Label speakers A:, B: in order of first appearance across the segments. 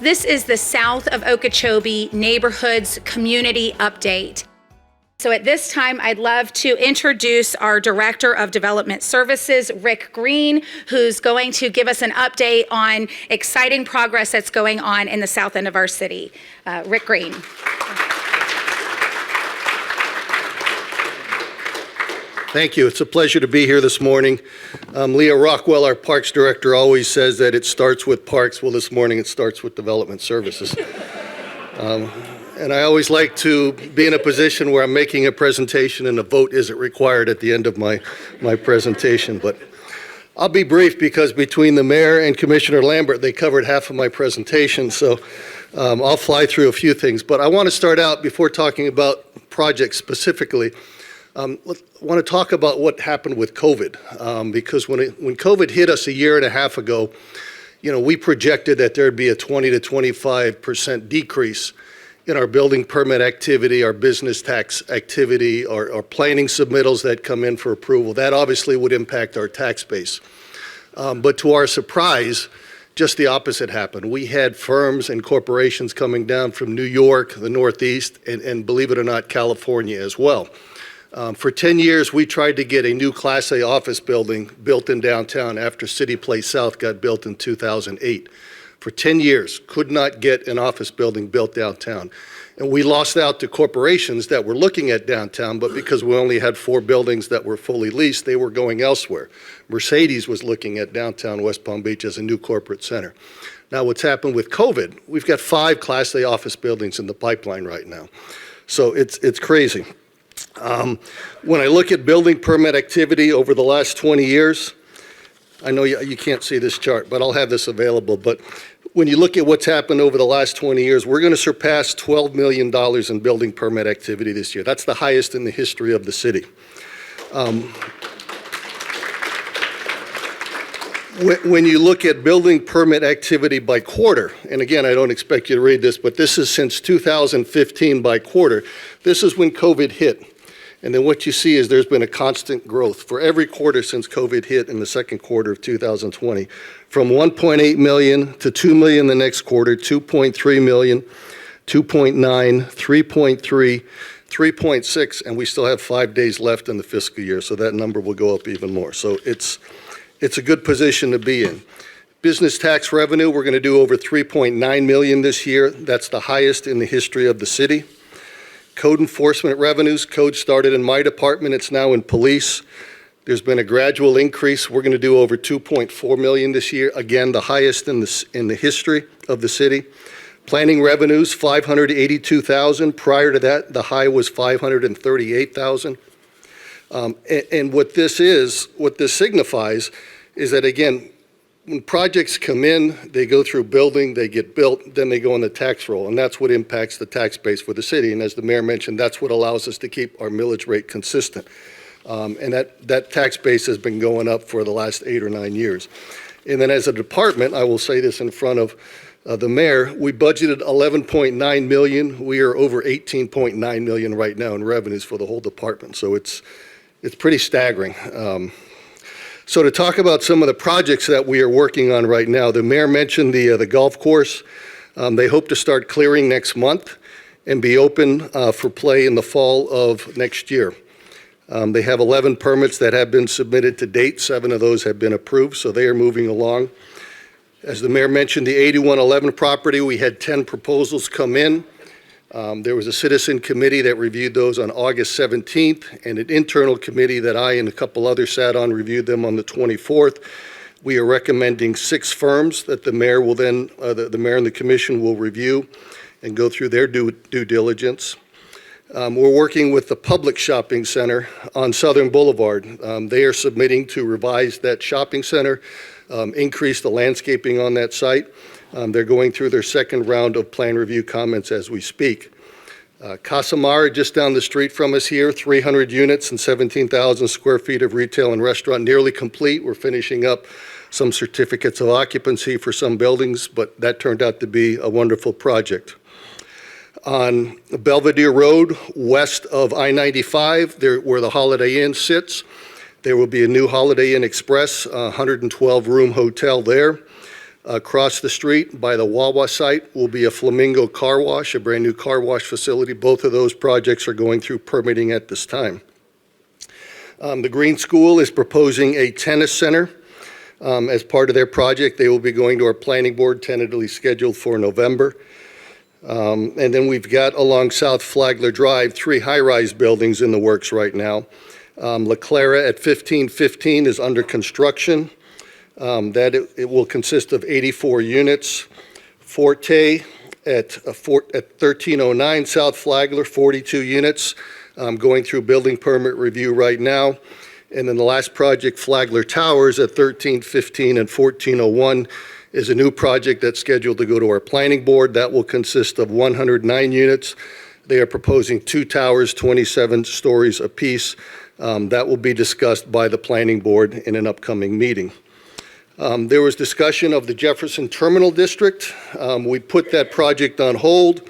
A: This is the South of Okeechobee Neighborhoods Community Update. So at this time, I'd love to introduce our Director of Development Services, Rick Green, who's going to give us an update on exciting progress that's going on in the south end of our city. Rick Green.
B: Thank you. It's a pleasure to be here this morning. Leah Rockwell, our Parks Director, always says that it starts with parks. Well, this morning it starts with Development Services. And I always like to be in a position where I'm making a presentation and a vote isn't required at the end of my presentation. But I'll be brief because between the Mayor and Commissioner Lambert, they covered half of my presentation. So I'll fly through a few things. But I want to start out before talking about projects specifically. I want to talk about what happened with COVID, because when COVID hit us a year and a half ago, we projected that there'd be a 20 to 25% decrease in our building permit activity, our business tax activity, our planning submittals that come in for approval. That obviously would impact our tax base. But to our surprise, just the opposite happened. We had firms and corporations coming down from New York, the Northeast, and believe it or not, California as well. For 10 years, we tried to get a new Class A office building built in downtown after City Place South got built in 2008. For 10 years, could not get an office building built downtown. And we lost out to corporations that were looking at downtown, but because we only had 4 buildings that were fully leased, they were going elsewhere. Mercedes was looking at downtown West Palm Beach as a new corporate center. Now, what's happened with COVID, we've got 5 Class A office buildings in the pipeline right now. So it's crazy. When I look at building permit activity over the last 20 years, I know you can't see this chart, but I'll have this available. But when you look at what's happened over the last 20 years, we're going to surpass $12 million in building permit activity this year. That's the highest in the history of the city. When you look at building permit activity by quarter, and again, I don't expect you to read this, but this is since 2015 by quarter. This is when COVID hit. And then what you see is there's been a constant growth for every quarter since COVID hit in the second quarter of 2020, from 1.8 million to 2 million the next quarter, 2.3 million, 2.9, 3.3, 3.6, and we still have 5 days left in the fiscal year, so that number will go up even more. So it's a good position to be in. Business tax revenue, we're going to do over 3.9 million this year. That's the highest in the history of the city. Code enforcement revenues, code started in my department, it's now in police. There's been a gradual increase. We're going to do over 2.4 million this year. Again, the highest in the history of the city. Planning revenues, 582,000. Prior to that, the high was 538,000. And what this signifies is that, again, when projects come in, they go through building, they get built, then they go on the tax roll, and that's what impacts the tax base for the city. And as the mayor mentioned, that's what allows us to keep our millage rate consistent. And that tax base has been going up for the last 8 or 9 years. And then as a department, I will say this in front of the mayor, we budgeted 11.9 million. We are over 18.9 million right now in revenues for the whole department. So it's pretty staggering. So to talk about some of the projects that we are working on right now, the mayor mentioned the golf course. They hope to start clearing next month and be open for play in the fall of next year. They have 11 permits that have been submitted to date. 7 of those have been approved, so they are moving along. As the mayor mentioned, the 8111 property, we had 10 proposals come in. There was a citizen committee that reviewed those on August 17th, and an internal committee that I and a couple others sat on reviewed them on the 24th. We are recommending 6 firms that the mayor will then, the mayor and the commission will review and go through their due diligence. We're working with the Public Shopping Center on Southern Boulevard. They are submitting to revise that shopping center, increase the landscaping on that site. They're going through their second round of plan review comments as we speak. Casamara, just down the street from us here, 300 units and 17,000 square feet of retail and restaurant, nearly complete. We're finishing up some certificates of occupancy for some buildings, but that turned out to be a wonderful project. On Belvedere Road, west of I-95, where the Holiday Inn sits, there will be a new Holiday Inn Express, 112-room hotel there. Across the street by the Wawa site will be a Flamingo Car Wash, a brand new car wash facility. Both of those projects are going through permitting at this time. The Green School is proposing a tennis center as part of their project. They will be going to our planning board, tentatively scheduled for November. And then we've got along South Flagler Drive, 3 high-rise buildings in the works right now. La Clara at 1515 is under construction. It will consist of 84 units. Forte at 1309 South Flagler, 42 units, going through building permit review right now. And then the last project, Flagler Towers at 1315 and 1401, is a new project that's scheduled to go to our planning board. That will consist of 109 units. They are proposing 2 towers, 27 stories apiece. That will be discussed by the planning board in an upcoming meeting. There was discussion of the Jefferson Terminal District. We put that project on hold.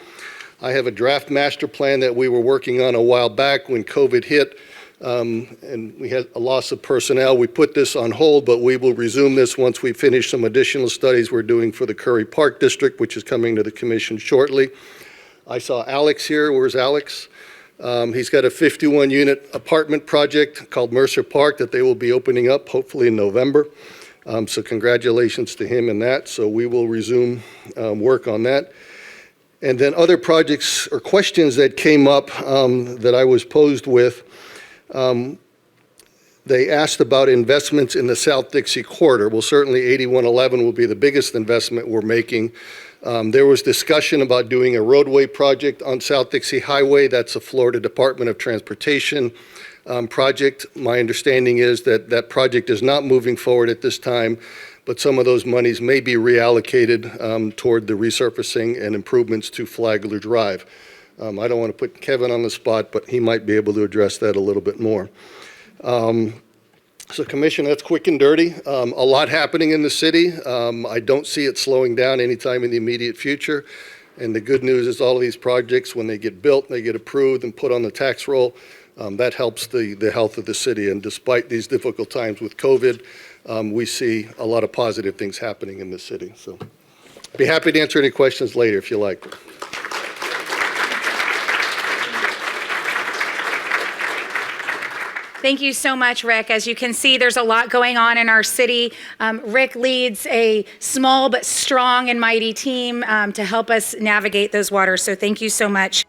B: I have a draft master plan that we were working on a while back when COVID hit, and we had a loss of personnel. We put this on hold, but we will resume this once we finish some additional studies we're doing for the Curry Park District, which is coming to the commission shortly. I saw Alex here. Where's Alex? He's got a 51-unit apartment project called Mercer Park that they will be opening up hopefully in November. So congratulations to him in that. So we will resume work on that. And then other projects or questions that came up that I was posed with, they asked about investments in the South Dixie Corridor. Well, certainly 8111 will be the biggest investment we're making. There was discussion about doing a roadway project on South Dixie Highway. That's a Florida Department of Transportation project. My understanding is that that project is not moving forward at this time, but some of those monies may be reallocated toward the resurfacing and improvements to Flagler Drive. I don't want to put Kevin on the spot, but he might be able to address that a little bit more. So Commission, that's quick and dirty. A lot happening in the city. I don't see it slowing down anytime in the immediate future. And the good news is all of these projects, when they get built, they get approved and put on the tax roll, that helps the health of the city. And despite these difficult times with COVID, we see a lot of positive things happening in the city. So be happy to answer any questions later if you like.
A: Thank you so much, Rick. As you can see, there's a lot going on in our city. Rick leads a small but strong and mighty team to help us navigate those waters. So thank you so much.